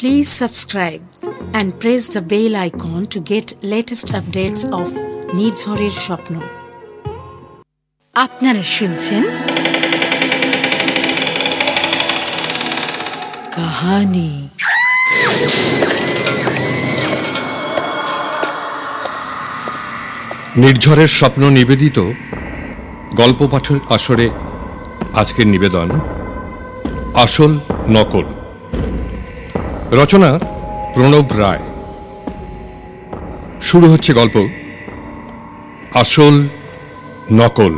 Please subscribe and press the bell icon to get latest updates of নির্ঝরের স্বপ্ন। আপনারা শুনছেন কাহানি। নির্ঝরের স্বপ্ন নিবেদিত গল্প পাঠের আসরে আজকের নিবেদন আসল নকল। রচনা প্রণব রায়। শুরু হচ্ছে গল্প আসল নকল।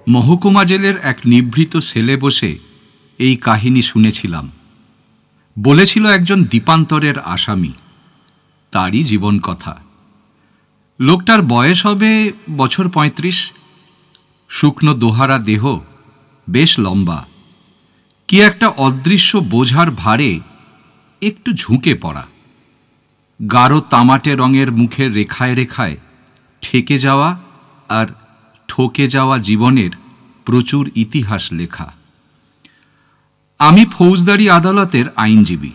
মহকুমা জেলের এক নিভৃত সেলে বসে এই কাহিনী শুনেছিলাম। বলেছিল একজন দ্বীপান্তরের আসামি, তারই জীবন কথা। লোকটার বয়স হবে বছর ৩৫। শুকনো দোহারা দেহ, বেশ লম্বা, কি একটা অদৃশ্য বোঝার ভারে একটু ঝুঁকে পড়া। গাঢ় তামাটে রঙের মুখের রেখায় রেখায় ঠেকে যাওয়া আর ঠকে যাওয়া জীবনের প্রচুর ইতিহাস লেখা। আমি ফৌজদারি আদালতের আইনজীবী।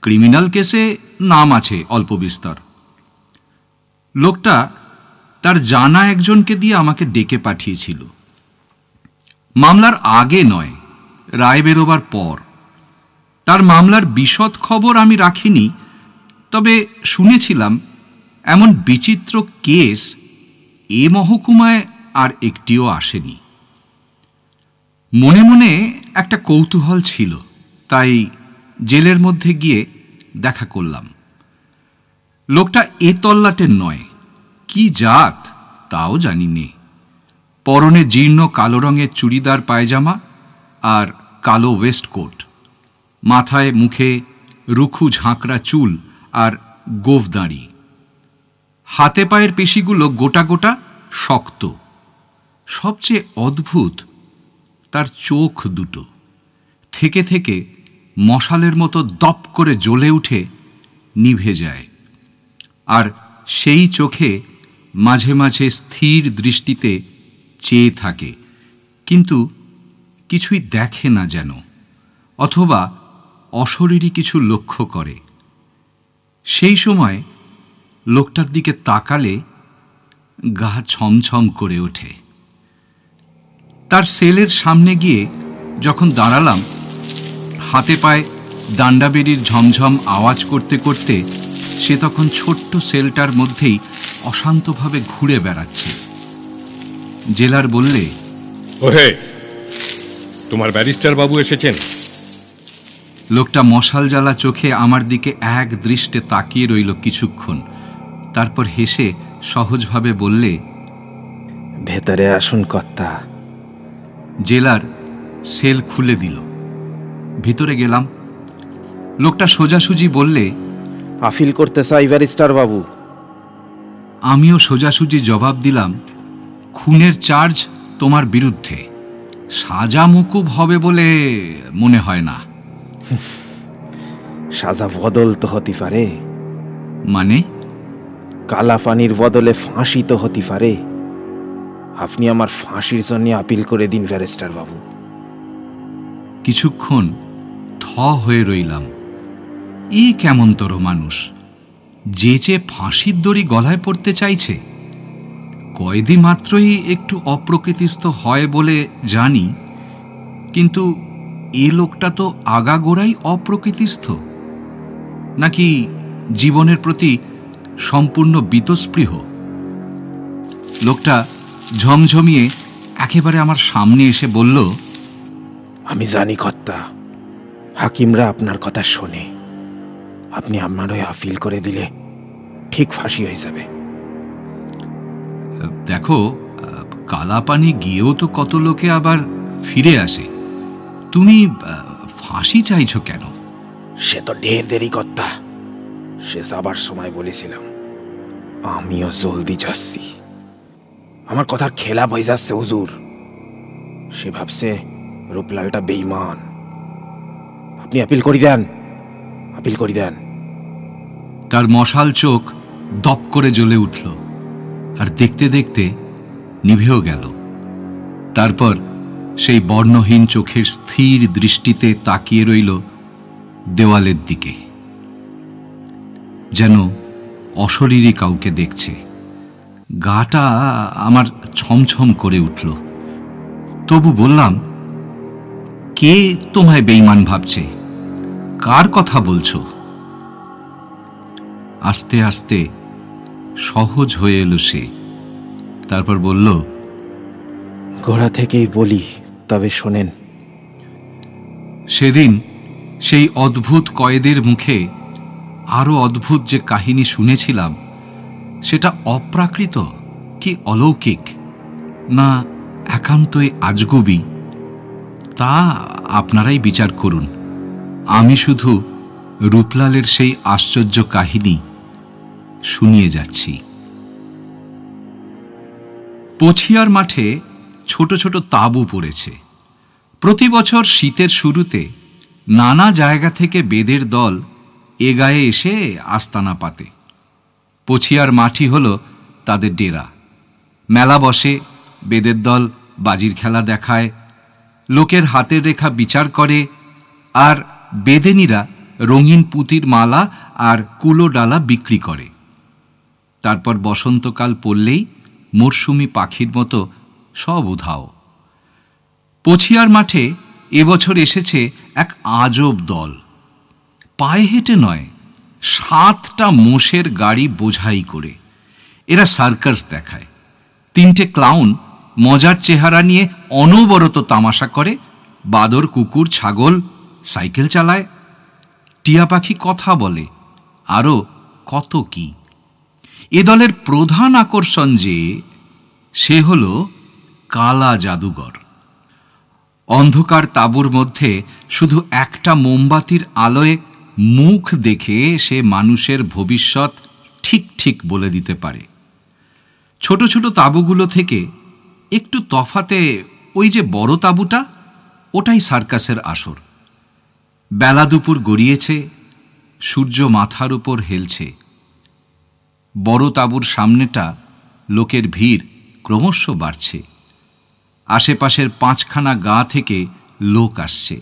ক্রিমিনাল কেসে নাম আছে অল্প বিস্তর। লোকটা তার জানা একজনকে দিয়ে আমাকে ডেকে পাঠিয়েছিল। মামলার আগে নয়, রায় বেরোবার পর। তার মামলার বিশদ খবর আমি রাখিনি, তবে শুনেছিলাম এমন বিচিত্র কেস এ মহকুমায় আর একটিও আসেনি। মনে মনে একটা কৌতূহল ছিল, তাই জেলের মধ্যে গিয়ে দেখা করলাম। লোকটা এ তল্লাটের নয়, কি জাত তাও জানি নে। পরনে জীর্ণ কালো রঙের চুড়িদার পায়জামা আর কালো ওয়েস্টকোট। মাথায় মুখে রুখু ঝাঁকড়া চুল আর গোঁফ দাঁড়ি। হাতে পায়ের পেশিগুলো গোটা গোটা শক্ত। সবচেয়ে অদ্ভুত তার চোখ দুটো, থেকে থেকে মশালের মতো দপ করে জ্বলে উঠে নিভে যায়। আর সেই চোখে মাঝে মাঝে স্থির দৃষ্টিতে চেয়ে থাকে, কিন্তু কিছুই দেখে না যেন, অথবা অশরীরী কিছু লক্ষ্য করে। সেই সময় লোকটার দিকে তাকালে গা ছমছম করে ওঠে। তার সেলের সামনে গিয়ে যখন দাঁড়ালাম, হাতে পায়ে ডান্ডাবেড়ির ঝমঝম আওয়াজ করতে করতে সে তখন ছোট্ট সেলটার মধ্যেই অশান্তভাবে ঘুরে বেড়াচ্ছে। জেলার বললে, ওহে, তোমার ব্যারিস্টার বাবু এসেছেন। লোকটা মশাল জ্বালা চোখে আমার দিকে এক দৃষ্টে তাকিয়ে রইল কিছুক্ষণ, তারপর হেসে সহজভাবে বললে, ভেতরে আসুন কর্তা। জেলার সেল খুলে দিল। ভিতরে গেলাম। লোকটা সোজাসুজি বললে, আপিল করতে চাই ব্যারিস্টার বাবু। আমিও সোজাসুজি জবাব দিলাম, খুনের চার্জ তোমার বিরুদ্ধে। সাজা মকুব হবে বলে মনে হয় না। সাজা বদল তো হতে পারে। মানে? কালা পানির বদলে ফাঁসি তো হতে পারে। আপনি আমার ফাঁসির জন্য আপিল করে দিন ব্যারিস্টার বাবু। কিছুক্ষণ থ হয়ে রইলাম। এ কেমন তর মানুষ, যে ফাঁসির দড়ি গলায় পড়তে চাইছে। কয়েদি মাত্রই একটু অপ্রকৃতিস্থ হয় বলে জানি, কিন্তু এ লোকটা তো আগাগোড়াই অপ্রকৃতিস্থ। নাকি জীবনের প্রতি সম্পূর্ণ বীতস্পৃহ? লোকটা ঝমঝমিয়ে একেবারে আমার সামনে এসে বলল, আমি জানি কর্তা, হাকিমরা আপনার কথা শোনে। আপনি আমার হয়ে আপিল করে দিলে ঠিক ফাঁসি হয়ে যাবে। দেখো, কালাপানি গিয়েও তো কত লোকে আবার ফিরে আসে। তুমি ফাঁসি চাইছো কেন? সে তো ঢের দেরি কর্তা। সে যাবার সময় বলেছিলাম, আমিও জলদি যাচ্ছি। আমার কথার খেলাপ হয়ে যাচ্ছে হুজুর। সে ভাবছে রূপলালটা বেঈমান। আপনি আপিল করি দেন, আপিল করি দেন। তার মশাল চোখ দপ করে জ্বলে উঠল, আর দেখতে দেখতে নিভেও গেল। তারপর সেই বর্ণহীন চোখের স্থির দৃষ্টিতে তাকিয়ে রইল দেওয়ালের দিকে, যেন অশরীরী কাউকে দেখছে। গাটা আমার ছমছম করে উঠল। তবু বললাম, কে তোমায় বেঈমান ভাবছে? কার কথা বলছো? আস্তে আস্তে সহজ হয়ে এলো সে। তারপর বলল, গোড়া থেকেই বলি, তবে শোনেন। সেদিন সেই অদ্ভুত কয়েদের মুখে আরো অদ্ভুত যে কাহিনী শুনেছিলাম, সেটা অপ্রাকৃত কি অলৌকিক, না একান্তই আজগুবি, তা আপনারাই বিচার করুন। আমি শুধু রূপলালের সেই আশ্চর্য কাহিনী শুনিয়ে যাচ্ছি। পছিয়ার মাঠে ছোট ছোট তাঁবু পড়েছে। প্রতি বছর শীতের শুরুতে নানা জায়গা থেকে বেদের দল এ গায়ে এসে আস্তানা পাতে। পছিয়ার মাঠই হল তাদের ডেরা। মেলা বসে, বেদের দল বাজির খেলা দেখায়, লোকের হাতের রেখা বিচার করে, আর বেদেনীরা রঙিন পুঁতির মালা আর কুলো ডালা বিক্রি করে। তারপর বসন্তকাল পড়লেই মরশুমি পাখির মতো সব উধাও। পছিয়ার মাঠে এবছর এসেছে এক আজব দল। পায়ে হেঁটে নয়, 7টা মোষের গাড়ি বোঝাই করে। এরা সার্কাস দেখায়। 3টে ক্লাউন মজার চেহারা নিয়ে অনবরত তামাশা করে। বাদর, কুকুর, ছাগল সাইকেল চালায়, টিয়া পাখি কথা বলে, আরও কত কি। এ দলের প্রধান আকর্ষণ যে, সে হল কালা জাদুঘর। অন্ধকার তাঁবুর মধ্যে শুধু একটা মোমবাতির আলোয় মুখ দেখে সে মানুষের ভবিষ্যৎ ঠিক ঠিক বলে দিতে পারে। ছোট ছোট তাঁবুগুলো থেকে একটু তফাতে ওই যে বড় তাঁবুটা, ওটাই সার্কাসের আসর। বেলা দুপুর গড়িয়েছে, সূর্য মাথার উপর হেলছে। বড় তাঁবুর সামনেটা লোকের ভিড় ক্রমশ বাড়ছে। আশেপাশের 5খানা গা থেকে লোক আসছে।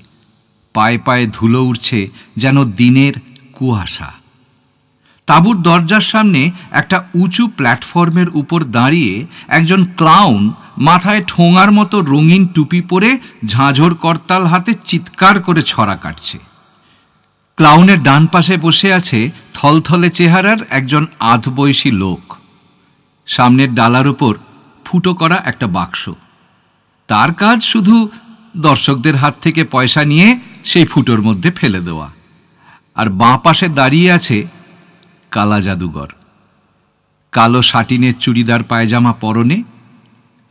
পায়ে পায়ে ধুলো উঠছে যেন দিনের কুয়াশা। তাঁবুর দরজার সামনে একটা উঁচু প্ল্যাটফর্মের উপর দাঁড়িয়ে একজন ক্লাউন মাথায় ঠোঙার মতো রঙিন টুপি পরে ঝাঁঝর করতাল হাতে চিৎকার করে ছড়া কাটছে। ক্লাউনের ডান পাশে বসে আছে থলথলে চেহারার একজন আধবয়সী লোক। সামনের ডালার উপর ফুটো করা একটা বাক্স। তার কাজ শুধু দর্শকদের হাত থেকে পয়সা নিয়ে সেই ফুটোর মধ্যে ফেলে দেওয়া। আর বাঁ পাশে দাঁড়িয়ে আছে কালা জাদুঘর। কালো সাটিনের চুড়িদার পায়জামা পরনে,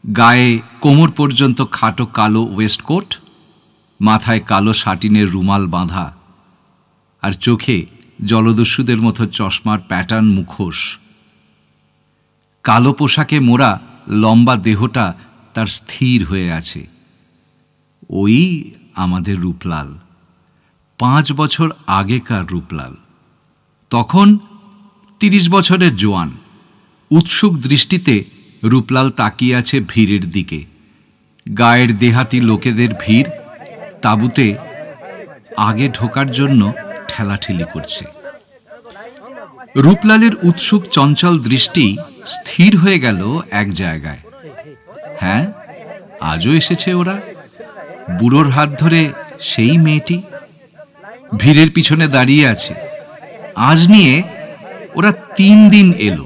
গায়ে কোমর পর্যন্ত খাটো কালো ওয়েস্টকোট, মাথায় কালো সাটিনের রুমাল বাঁধা, আর চোখে জলদস্যুদের মতো চশমার প্যাটার্ন মুখোশ। কালো পোশাকে মোড়া লম্বা দেহটা তার স্থির হয়ে আছে। ওই আমাদের রূপলাল, 5 বছর আগেকার রূপলাল। তখন 30 বছরের জোয়ান। উৎসুক দৃষ্টিতে রূপলাল তাকিয়ে আছে ভিড়ের দিকে। গায়ের দেহাতি লোকেদের ভিড় তাঁবুতে আগে ঢোকার জন্য ঠেলাঠেলি করছে। রূপলালের উৎসুক চঞ্চল দৃষ্টি স্থির হয়ে গেল এক জায়গায়। হ্যাঁ, আজও এসেছে ওরা। বুড়োর হাত ধরে সেই মেয়েটি ভিড়ের পিছনে দাঁড়িয়ে আছে। আজ নিয়ে ওরা 3 দিন এলো,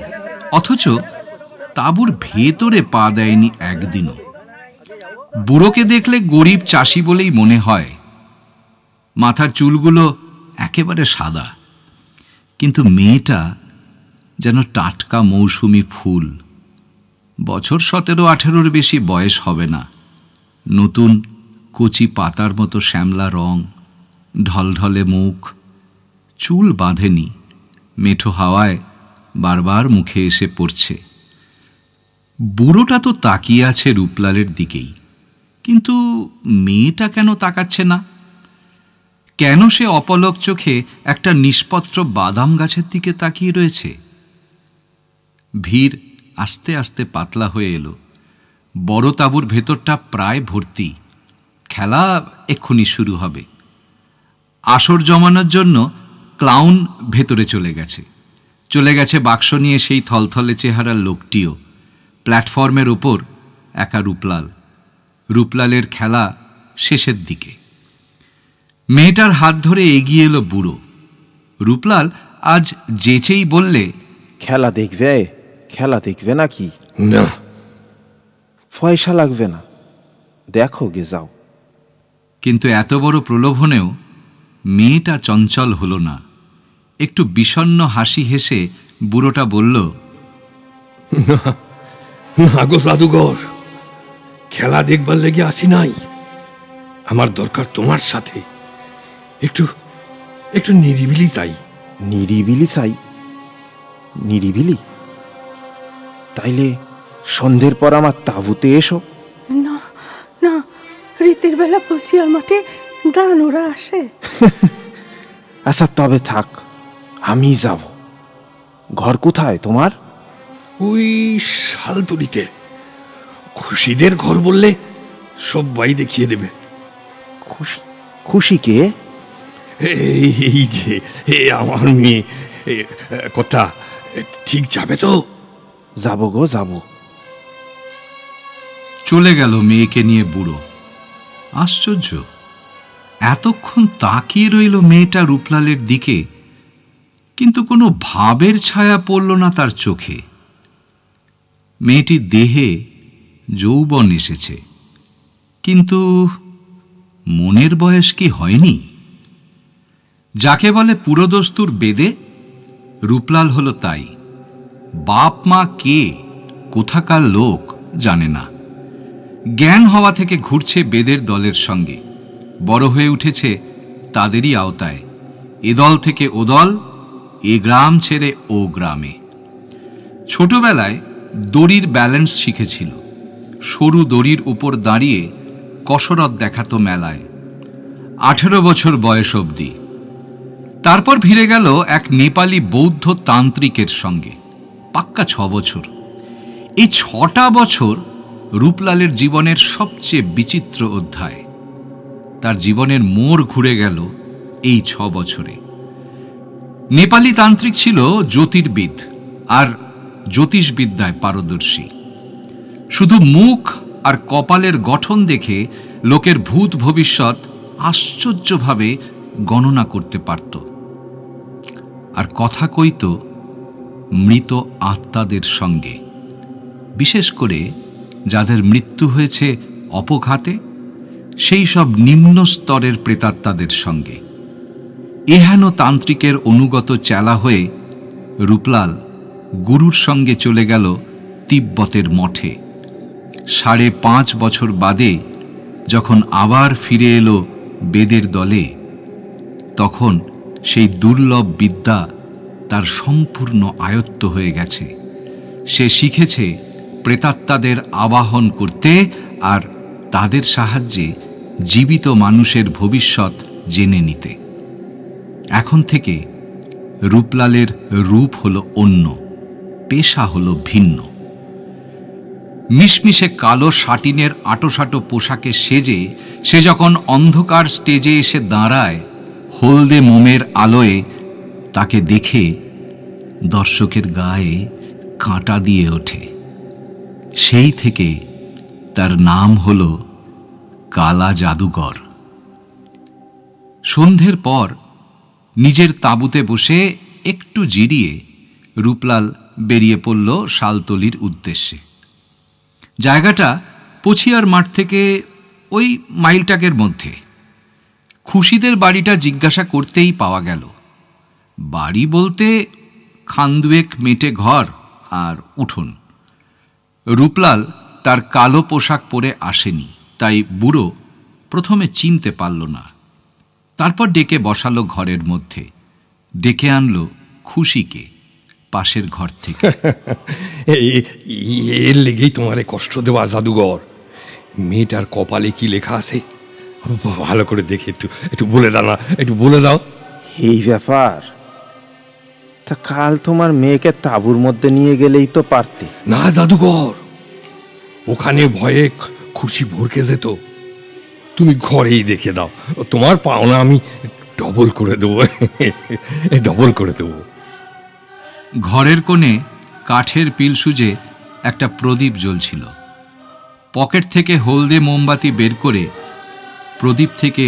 অথচ তাঁবুর ভেতরে পা দেয়নি একদিনও। বুড়োকে দেখলে গরিব চাষি বলেই মনে হয়। মাথার চুলগুলো একেবারে সাদা, কিন্তু মেয়েটা যেন টাটকা মৌসুমি ফুল। বছর 17-18 বেশি বয়স হবে না। নতুন কচি পাতার মতো শ্যামলা রং, ঢলঢলে মুখ, চুল বাঁধেনি, মেঠো হাওয়ায় বারবার মুখে এসে পড়ছে। বুড়োটা তো তাকিয়ে আছে রূপলালের দিকেই, কিন্তু মেয়েটা কেন তাকাচ্ছে না? কেন সে অপলক চোখে একটা নিষ্পত্র বাদাম গাছের দিকে তাকিয়ে রয়েছে? ভিড় আস্তে আস্তে পাতলা হয়ে এলো। বড় তাঁবুর ভেতরটা প্রায় ভর্তি। খেলা এক্ষুনি শুরু হবে। আসর জমানোর জন্য ক্লাউন ভেতরে চলে গেছে বাক্স নিয়ে সেই থলথলে চেহারার লোকটিও। প্ল্যাটফর্মের ওপর একা রূপলালের খেলা শেষের দিকে। মেয়েটার হাত ধরে এগিয়ে এলো বুড়ো। রূপলাল আজ যেচেই বললে, খেলা দেখবে নাকি? না, পয়সা লাগবে না, দেখো গে যাও। কিন্তু এত বড় প্রলোভনেও মেয়েটা চঞ্চল হলো না। একটু বিষণ্ণ হাসি হেসে বুড়োটা বলল, না গো জাদুঘর, খেলা দেখবার লেগে আসি নাই। আমার দরকার তোমার সাথে একটু একটু নিরিবিলি চাই। নিরিবিলি? তাইলে সন্ধ্যের পর আমার তাঁবুতে এসো। না না, রীতির বেলা বসিয়ার মাঠে দানরা আসে। আচ্ছা তবে থাক, আমি যাব। ঘর কোথায় তোমার? ওই শালতুলিতে। খুশিদের ঘর বললে সবাই দেখিয়ে দেবে। খুশি কে? এই যে আমার মেয়ে। কথা ঠিক যাবে তো? যাব গো, যাব। চলে গেল মেয়েকে নিয়ে বুড়ো। আশ্চর্য, এতক্ষণ তাকিয়ে রইল মেয়েটা রূপলালের দিকে, কিন্তু কোনো ভাবের ছায়া পড়ল না তার চোখে। মেয়েটির দেহে যৌবন এসেছে, কিন্তু মনের বয়স কি হয়নি? যাকে বলে পুরোদস্তুর বেদে, রূপলাল হলো তাই। বাপ মা কে, কোথাকার লোক জানে না। জ্ঞান হওয়া থেকে ঘুরছে বেদের দলের সঙ্গে, বড় হয়ে উঠেছে তাদেরই আওতায়। এ দল থেকে ও দল, এ গ্রাম ছেড়ে ও গ্রামে। ছোটবেলায় দড়ির ব্যালেন্স শিখেছিল। সরু দড়ির উপর দাঁড়িয়ে কসরত দেখাতো মেলায়, 18 বছর বয়স অবধি। তারপর ভিড়ে গেল এক নেপালি বৌদ্ধ তান্ত্রিকের সঙ্গে, পাক্কা 6 বছর। এই 6টা বছর রূপলালের জীবনের সবচেয়ে বিচিত্র অধ্যায়। তার জীবনের মোড় ঘুরে গেল এই 6 বছরে। নেপালি তান্ত্রিক ছিল জ্যোতির্বিদ আর জ্যোতিষবিদ্যায় পারদর্শী। শুধু মুখ আর কপালের গঠন দেখে লোকের ভূত ভবিষ্যৎ আশ্চর্যভাবে গণনা করতে পারত। আর কথা কইত মৃত আত্মাদের সঙ্গে, বিশেষ করে যাদের মৃত্যু হয়েছে অপঘাতে, সেই সব নিম্ন স্তরের প্রেতাত্মাদের সঙ্গে। এহেন তান্ত্রিকের অনুগত চেলা হয়ে রূপলাল গুরুর সঙ্গে চলে গেল তিব্বতের মঠে। 5.5 বছর বাদে যখন আবার ফিরে এলো বেদের দলে, তখন সেই দুর্লভ বিদ্যা তার সম্পূর্ণ আয়ত্ত হয়ে গেছে। সে শিখেছে প্রেতাত্মাদের আবাহন করতে আর তাদের সাহায্যে জীবিত মানুষের ভবিষ্যৎ জেনে নিতে। এখন থেকে রূপলালের রূপ হলো অন্য, পেশা হলো ভিন্ন। মিশমিশে কালো শাটিনের আটোসাটো পোশাকে সেজে সে যখন অন্ধকার স্টেজে এসে দাঁড়ায়, হলদে মোমের আলোয় তাকে দেখে দর্শকের গায়ে কাঁটা দিয়ে ওঠে। সেই থেকে তার নাম হলো কালা জাদুঘর। সন্ধ্যের পর নিজের তাঁবুতে বসে একটু জিরিয়ে রূপলাল বেরিয়ে পড়ল শালতলির উদ্দেশ্যে। জায়গাটা পছিয়ার মাঠ থেকে ওই মাইলটাকের মধ্যে। খুশিদের বাড়িটা জিজ্ঞাসা করতেই পাওয়া গেল। বাড়ি বলতে খান্দুয়েক মেটে ঘর আর উঠোন। রূপলাল তার কালো পোশাক পরে আসেনি, তাই বুড়ো প্রথমে চিনতে পারল না। তারপর ডেকে বসালো ঘরের মধ্যে, ডেকে আনলো খুশিকে পাশের ঘর থেকে। এর লেগেই তোমারে কষ্ট দেওয়া জাদুঘর। মেয়েটার কপালে কি লেখা আছে ভালো করে দেখে একটু বলে দাও না, একটু বলে দাও। এই ব্যাপার? তা কাল তোমার মেয়েকে তাঁবুর মধ্যে নিয়ে গেলেই তো পারতে। না জাদুঘর, ওখানে ভয়ে খুশি ভরকে যেত। তুমি ঘরেই রেখে দাও, তোমার পাওনা আমি ডবল করে দেবো, ডবল করে দেবো। ঘরের কোণে কাঠের পিল সুজে একটা প্রদীপ জ্বলছিল। পকেট থেকে হলদে মোমবাতি বের করে প্রদীপ থেকে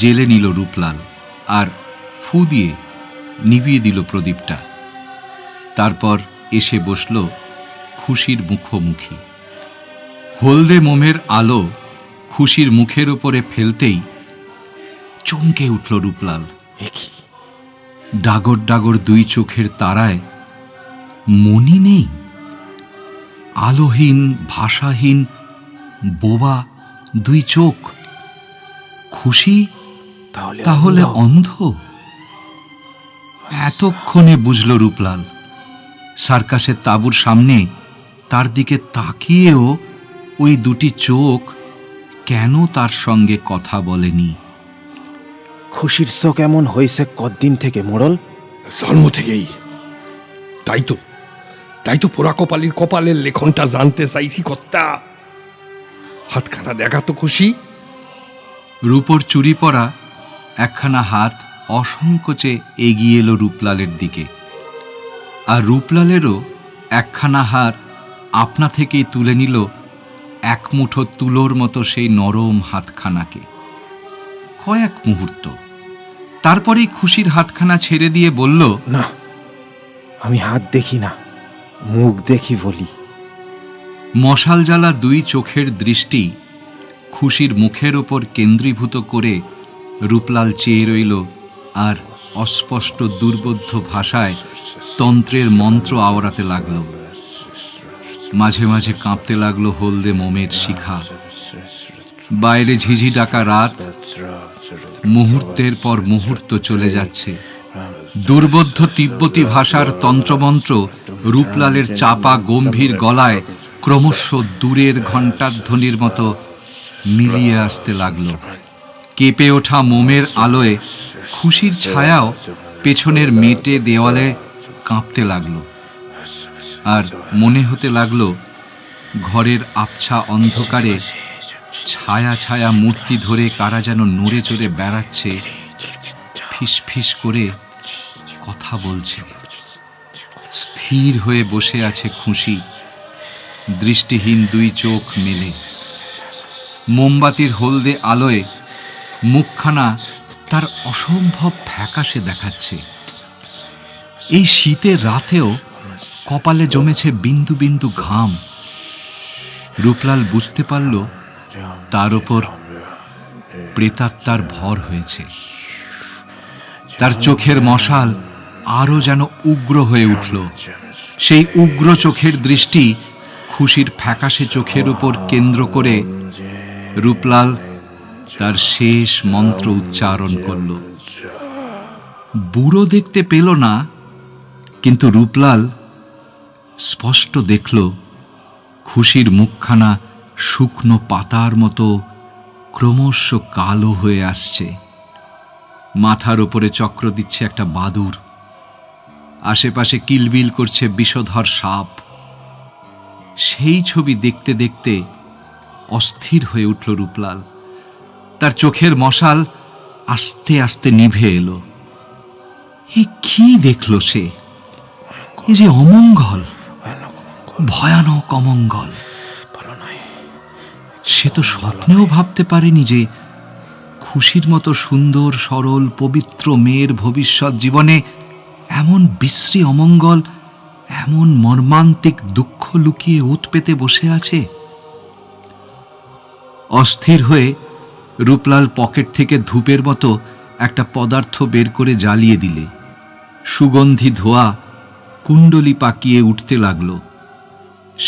জেলে নিল রূপলাল আর ফু দিয়ে নিভিয়ে দিল প্রদীপটা। তারপর এসে বসল খুশির মুখোমুখি। হলদে মোমের আলো খুশির মুখের ওপরে ফেলতেই চমকে উঠল রূপলাল। ডাগর ডাগর দুই চোখের তারায় মনি নেই, আলোহীন ভাষাহীন বোবা দুই চোখ। খুশি তাহলে অন্ধ? এতক্ষণে বুঝল রূপলাল। সার্কাসের তাঁবুর সামনে তার দিকে তাকিয়েও ওই দুটি চোখ কেন তার সঙ্গে কথা বলেনি। খুশির চোখ এমন হয়েছে কতদিন থেকে মোড়ল? জন্ম থেকেই। তাই তো পোড়া কপালের কপালের লেখনটা জানতে চাইছি কর্তা। হাতখানা দেখা তো খুশি। রূপোর চুরি পরা একখানা হাত অসংকোচে এগিয়ে এলো রূপলালের দিকে, আর রূপলালেরও একখানা হাত আপনা থেকেই তুলে নিল এক মুঠো তুলোর মতো সেই নরম হাতখানাকে। কয়েক মুহূর্ত, তারপরেই খুশির হাতখানা ছেড়ে দিয়ে বলল, না, আমি হাত দেখি না, মুখ দেখি বলি। মশাল জ্বালা দুই চোখের দৃষ্টি খুশির মুখের ওপর কেন্দ্রীভূত করে রূপলাল চেয়ে রইল আর অস্পষ্ট দুর্বোধ্য ভাষায় তন্ত্রের মন্ত্র আওড়াতে লাগলো। মাঝে মাঝে কাঁপতে লাগলো হলদে মোমের শিখা। বাইরে ঝিঝি ডাকা রাত মুহূর্তের পর মুহূর্ত চলে যাচ্ছে। দুর্বোধ্য তিব্বতী ভাষার তন্ত্রমন্ত্র রূপলালের চাপা গম্ভীর গলায় ক্রমশ দূরের ঘণ্টাধ্বনির মতো মিলিয়ে আসতে লাগলো। কেঁপে ওঠা মোমের আলোয় খুশির ছায়াও পেছনের মেটে দেওয়ালে কাঁপতে লাগলো, আর মনে হতে লাগলো ঘরের আবছা অন্ধকারে ছায়া ছায়া মূর্তি ধরে কারা যেন নড়ে চড়ে বেড়াচ্ছে, ফিস ফিস করে কথা বলছে। স্থির হয়ে বসে আছে খুশি, দৃষ্টিহীন দুই চোখ মেলে। মোমবাতির হলদে আলোয় মুখখানা তার অসম্ভব ফ্যাকাশে দেখাচ্ছে। এই শীতের রাতেও কপালে জমেছে বিন্দু বিন্দু ঘাম। রূপলাল বুঝতে পারল তার উপর প্রেতাত্মার ভর হয়েছে। তার চোখের মশাল আরো যেন উগ্র হয়ে উঠল। সেই উগ্র চোখের দৃষ্টি খুশির ফ্যাকাশে চোখের উপর কেন্দ্র করে রূপলাল তার শেষ মন্ত্র উচ্চারণ করল। বুড়ো দেখতে পেল না, কিন্তু রূপলাল স্পষ্ট দেখল খুশির মুখখানা শুকনো পাতার মতো ক্রমশ কালো হয়ে আসছে। মাথার ওপরে চক্র দিচ্ছে একটা বাদুর, আশেপাশে কিলবিল করছে বিষধর সাপ। সেই ছবি দেখতে দেখতে অস্থির হয়ে উঠল রূপলাল। তার চোখের মশাল আস্তে আস্তে নিভে এলো। এ কি দেখল সে? এ যে অমঙ্গল, ভয়ানক অমঙ্গল। সে তো স্বপ্নেও ভাবতে পারেনি যে খুশির মতো সুন্দর সরল পবিত্র মেয়ের ভবিষ্যৎ জীবনে এমন বিশ্রী অমঙ্গল, এমন মর্মান্তিক দুঃখ লুকিয়ে ওত পেতে বসে আছে। অস্থির হয়ে রূপলাল পকেট থেকে ধূপের মতো একটা পদার্থ বের করে জ্বালিয়ে দিলে সুগন্ধি ধোঁয়া কুণ্ডলি পাকিয়ে উঠতে লাগল।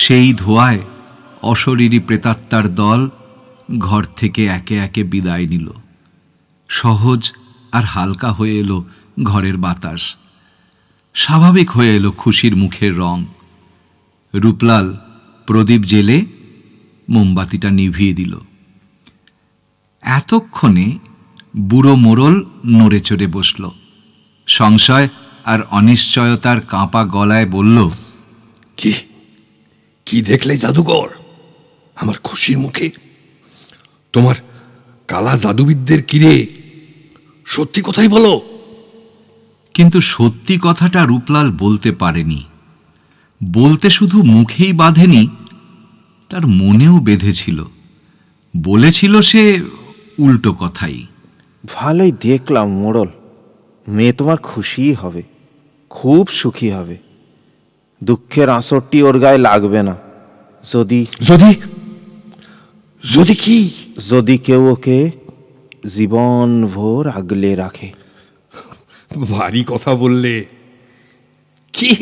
সেই ধোঁয়ায় অশরীরী প্রেতাত্মার দল ঘর থেকে একে একে বিদায় নিল। সহজ আর হালকা হয়ে এলো ঘরের বাতাস, স্বাভাবিক হয়ে এলো খুশির মুখের রং। রূপলাল প্রদীপ জেলে মোমবাতিটা নিভিয়ে দিল। এতক্ষণে বুড়ো মোড়ল নড়ে চড়ে বসল। সংশয় আর অনিশ্চয়তার কাঁপা গলায় বলল, কি দেখলে জাদুকর আমার খুশির মুখে? কালা জাদুবিদদের কিরে, সত্যি কথাই বলো। কিন্তু সত্যি কথাটা রূপলাল বলতে পারেনি। বলতে শুধু মুখেই বাঁধেনি, তার মনেও বেঁধেছিল। বলেছিল সে উল্টো কথাই। ভালোই দেখলাম মোড়ল, মেয়ে তোমার খুশিই হবে, খুব সুখী হবে। দুঃখের আঁচড়টি ওর গায়ে লাগবে না। যদি যদি যদি কি? যদি কেউ ওকে জীবন ভোর আগলে রাখে। ভারী কথা বললে। কে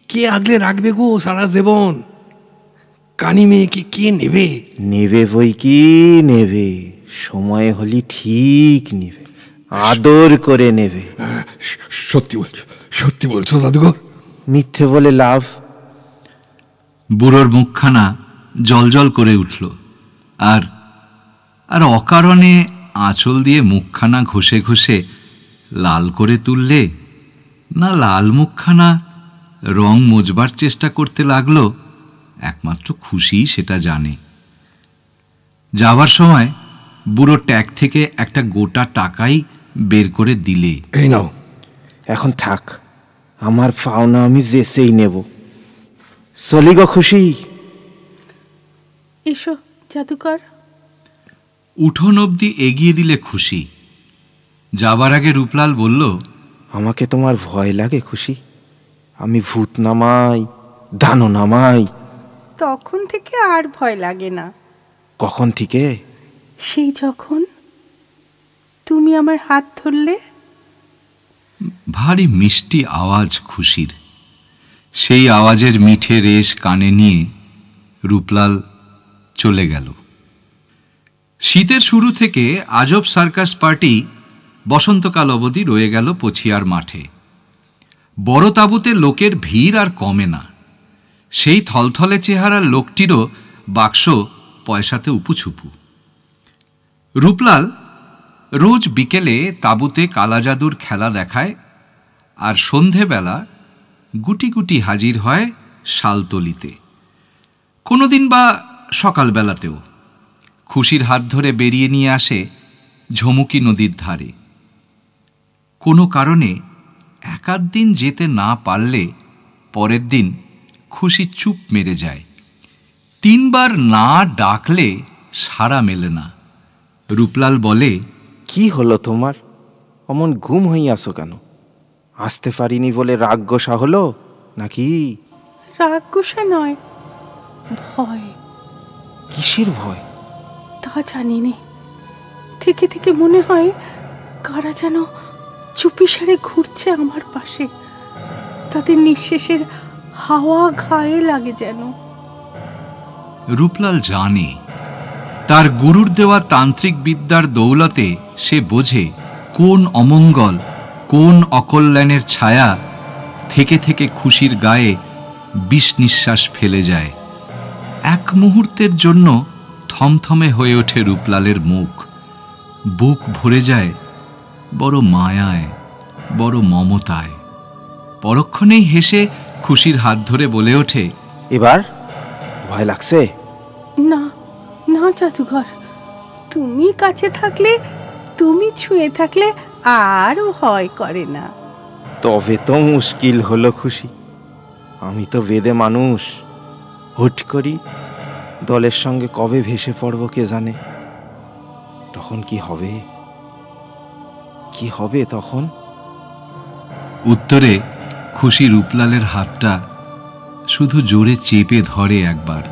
কে আগলে রাখবে গো সারা জীবন? কানি মেয়েকে কে নেবে? নেবে বই কি নেবে, সময় হলি ঠিক নেবে, আদর করে নেবে। সত্যি বলছো জাদুঘর? মিথ্যে বলে লাভ। বুড়োর মুখখানা জলজল করে উঠল, আর আর অকারণে আঁচল দিয়ে মুখখানা ঘষে ঘষে লাল করে তুললে না লাল মুখখানা রং মোজবার চেষ্টা করতে লাগলো, একমাত্র খুশি সেটা জানে। যাবার সময় বুড়ো ট্যাগ থেকে একটা গোটা টাকাই বের করে দিলে, এই নাও। এখন থাক, আমার পাওনা আমি যেসেই নেব। চলি গো খুশি। এসো জাদুকর। উঠোন অবধি এগিয়ে দিলে খুশি। যাবার আগে রূপলাল বলল, আমাকে তোমার ভয় লাগে খুশি? আমি ভূত নামাই, দানো নামাই। তখন থেকে আর ভয় লাগে না। কখন থেকে? সেই যখন তুমি আমার হাত ধরলে। ভারী মিষ্টি আওয়াজ খুশির। সেই আওয়াজের মিঠে রেশ কানে নিয়ে রূপলাল চলে গেল। শীতের শুরু থেকে আজব সার্কাস পার্টি বসন্তকাল অবধি রয়ে গেল পছিয়ার মাঠে। বড় তাঁবুতে লোকের ভিড় আর কমে না। সেই থলথলে চেহারার লোকটিরও বাক্স পয়সাতে উপুছুপু। রূপলাল রোজ বিকেলে তাঁবুতে কালাজাদুর খেলা দেখায়, আর সন্ধেবেলা গুটি গুটি হাজির হয় শালতলিতে। কোনোদিন বা সকালবেলাতেও খুশির হাত ধরে বেরিয়ে নিয়ে আসে ঝমুকি নদীর ধারে। কোনো কারণে একাধ দিন যেতে না পারলে পরের দিন খুশি চুপ মেরে যায়। 3 বার না ডাকলে সাড়া মেলে না। রূপলাল বলে, কি হলো তোমার? অমন ঘুম হইয়াছো কেন? আসতে পারিনি বলে রাগ গোসা হলো নাকি? রাগ গোসা নয়, ভয়। কিসের ভয়? তা জানি নে। থেকে থেকে মনে হয় কারা যেন চুপিসারে ঘুরছে আমার পাশে। তাদের নিঃশ্বাসের হাওয়া গায়ে লাগে যেন। রূপলাল জানে তার গুরুর দেওয়া তান্ত্রিক বিদ্যার দৌলতে সে বোঝে কোন অমঙ্গল, কোন অকল্যাণের ছায়া থেকে থেকে খুশির গায়ে বিষ নিঃশ্বাস ফেলে যায়। এক মুহূর্তের জন্য থমথমে হয়ে ওঠে রূপলালের মুখ। বুক ভরে যায় বড় মায়ায়, বড় মমতায়। পরক্ষণেই হেসে খুশির হাত ধরে বলে ওঠে, এবার ভয় লাগছে? না না জাদুঘর, তুমি কাছে থাকলে, তুমি ছুঁয়ে থাকলে আরও ভয় করে না। তবে তো মুশকিল হলো খুশি। আমি তো বেদে মানুষ, হুট করি দলের সঙ্গে কবে ভেসে পড়ব কে জানে। তখন কি হবে? কি হবে তখন? উত্তরে খুশি রূপলালের হাতটা শুধু জোরে চেপে ধরে একবার।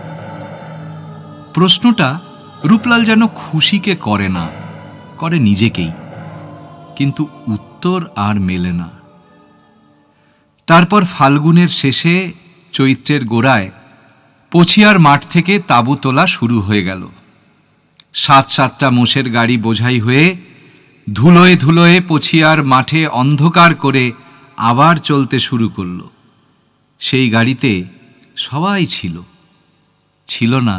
প্রশ্নটা রূপলাল যেন খুশিকে করে না, করে নিজেকেই, কিন্তু উত্তর আর মেলে না। তারপর ফাল্গুনের শেষে চৈত্রের গোড়ায় পছিয়ার মাঠ থেকে তাঁবু তোলা শুরু হয়ে গেল। 7-7টা মোষের গাড়ি বোঝাই হয়ে ধুলোয় ধুলোয় পছিয়ার মাঠে অন্ধকার করে আবার চলতে শুরু করল। সেই গাড়িতে সবাই ছিল, ছিল না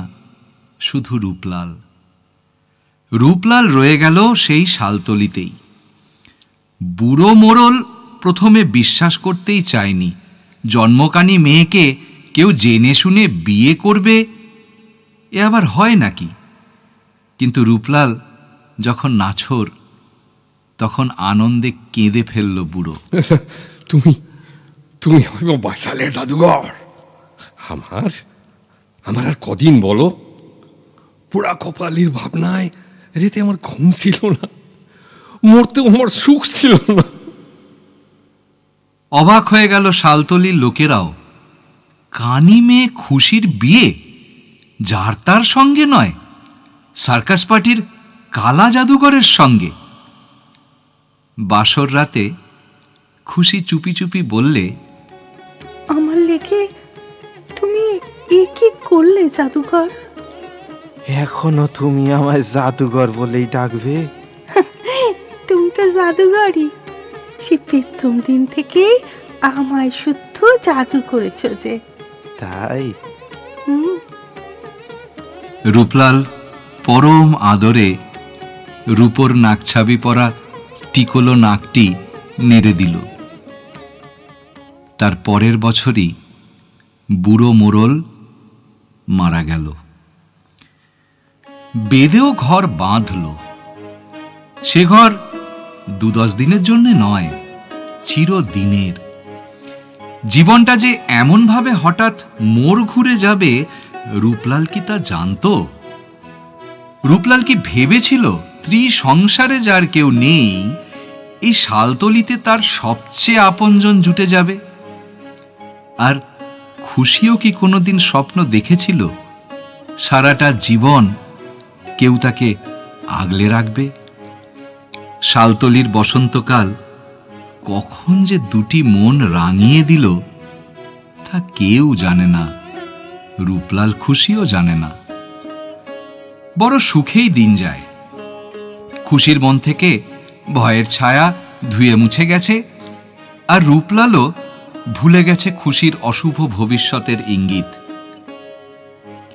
শুধু রূপলাল। রূপলাল রয়ে গেল সেই শালতলিতেই। বুড়ো মোড়ল প্রথমে বিশ্বাস করতেই চায়নি জন্মকানী মেয়েকে কেউ জেনে শুনে বিয়ে করবে, এ আবার হয় নাকি। কিন্তু রূপলাল যখন নাছোড়, তখন আনন্দে কেঁদে ফেলল বুড়ো। তুমি তুমি আমাকে বাঁচালে জাদুঘর। আমার আমার আর কদিন বলো? পোড়া কপালির ভাবনায় রেতে আমার ঘুম ছিল না, মরতেও আমার সুখ ছিল না। অবাক হয়ে গেল শালতলির লোকেরাও। কানি মেয়ে খুশির বিয়ে যার তার সঙ্গে নয়, সার্কাস পার্টির কালা জাদুঘরের সঙ্গে। বাসর রাতে খুশি চুপি চুপি বললে, আমার লেগে তুমি এ কি করলে জাদুঘর? এখনো তুমি আমায় জাদুঘর বলেই ডাকবে? তুমি তো জাদুঘরই, সে প্রথম দিন থেকে আমায় শুদ্ধ জাদু করেছ যে। তাই? রূপলাল পরম আদরে রূপোর নাকছাবি পরা টিকলো নাকটি নেড়ে দিল। তার পরের বছরই বুড়ো মোড়ল মারা গেল। বেদেও ঘর বাঁধল। সে ঘর 2-10 দিনের জন্য নয়, চিরদিনের। জীবনটা যে এমনভাবে হঠাৎ মোড় ঘুরে যাবে, রূপলাল কি তা জানত? রূপলাল কি ভেবেছিল ত্রিসংসারে যার কেউ নেই, এই শালতলিতে তার সবচেয়ে আপনজন জুটে যাবে? আর খুশিও কি কোনোদিন স্বপ্ন দেখেছিল সারাটা জীবন কেউ তাকে আগলে রাখবে? শালতলির বসন্তকাল কখন যে দুটি মন রাঙিয়ে দিল তা কেউ জানে না, রূপলাল খুশিও জানে না। বড় সুখেই দিন যায়। খুশির মন থেকে ভয়ের ছায়া ধুয়ে মুছে গেছে, আর রূপলালও ভুলে গেছে খুশির অশুভ ভবিষ্যতের ইঙ্গিত।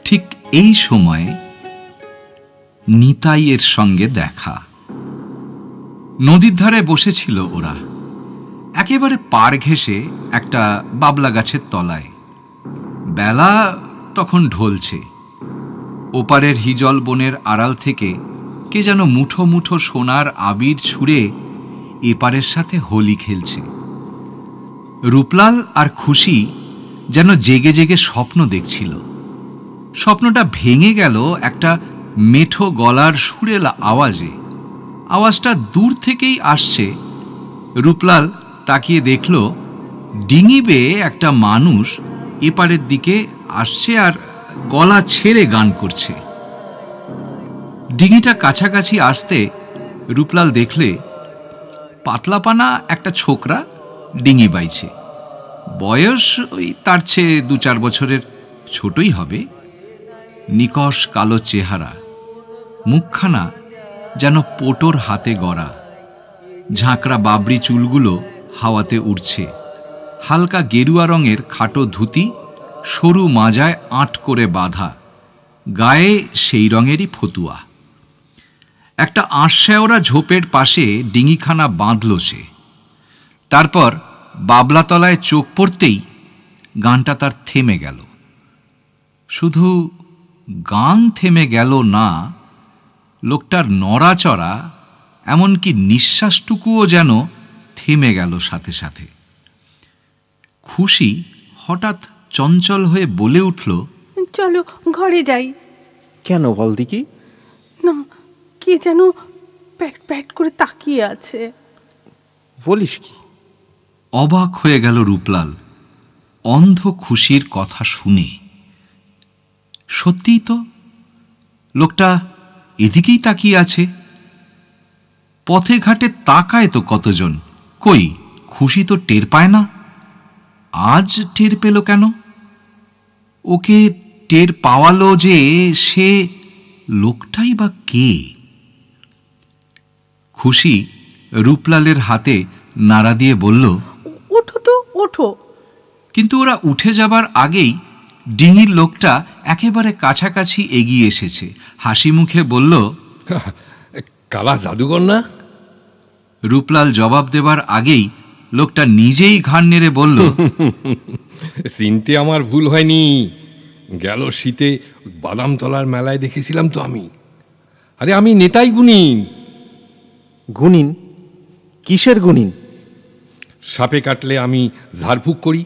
ঠিক এই সময়ে নিতাইয়ের সঙ্গে দেখা। নদীর ধারে বসেছিল ওরা, একেবারে পার ঘেঁষে একটা বাবলা গাছের তলায়। বেলা তখন ঢলছে। ওপারের হিজল বনের আড়াল থেকে কে যেন মুঠো মুঠো সোনার আবির ছুঁড়ে এপারের সাথে হোলি খেলছে। রূপলাল আর খুশি যেন জেগে জেগে স্বপ্ন দেখছিল। স্বপ্নটা ভেঙে গেল একটা মেঠো গলার সুরেলা আওয়াজে। আওয়াজটা দূর থেকেই আসছে। রূপলাল তাকিয়ে দেখল ডিঙি বেয়ে একটা মানুষ এপারের দিকে আসছে আর গলা ছেড়ে গান করছে। ডিঙিটা কাছাকাছি আসতে রূপলাল দেখলে পাতলাপানা একটা ছোকরা ডিঙি বাইছে। বয়স ওই তার চেয়ে 2-4 বছরের ছোটই হবে। নিকষ কালো চেহারা, মুখখানা যেন পোটোর হাতে গড়া। ঝাঁকড়া বাবরি চুলগুলো হাওয়াতে উড়ছে। হালকা গেরুয়া রঙের খাটো ধুতি, সরু মাজায় আঁট করে বাঁধা, গায়ে সেই রঙেরই ফতুয়া। একটা আঁশশেওড়া ঝোপের পাশে ডিঙিখানা বাঁধল সে। তারপর বাবলাতলায় চোখ পড়তেই গানটা তার থেমে গেল। শুধু গান থেমে গেল না, লোকটার নড়াচড়া এমনকি নিঃশ্বাসটুকুও যেন থেমে গেল সাথে সাথে। খুশি হঠাৎ চঞ্চল হয়ে বলে উঠল, চলো ঘরে যাই। কেন বল দিকি? না, কে যেন প্যাট প্যাট করে তাকিয়ে আছে। বলিস কি? অবাক হয়ে গেল রূপলাল অন্ধ খুশির কথা শুনে। সত্যিই তো, লোকটা এদিকেই তাকিয়ে আছে। পথে ঘাটে তাকায় তো কতজন, কই খুশি তো টের পায় না। আজ টের পেল কেন? ওকে টের পাওয়ালো যে সে লোকটাই বা কে? খুশি রূপলালের হাতে নাড়া দিয়ে বলল, ওঠো তো, ওঠো। কিন্তু ওরা উঠে যাবার আগেই ডিঙির লোকটা একেবারে কাছাকাছি এগিয়ে এসেছে। হাসি মুখে বলল, কালা জাদুঘর না? রূপলাল জবাব দেবার আগেই লোকটা নিজেই ঘাড় নেড়ে বলল, চিনতে আমার ভুল হয়নি। গেল শীতে বাদামতলার মেলায় দেখেছিলাম তো আমি। আরে আমি নেতাই গুণিন। গুণিন? কিসের গুণিন? সাপে কাটলে আমি ঝাড়ফুঁক করি,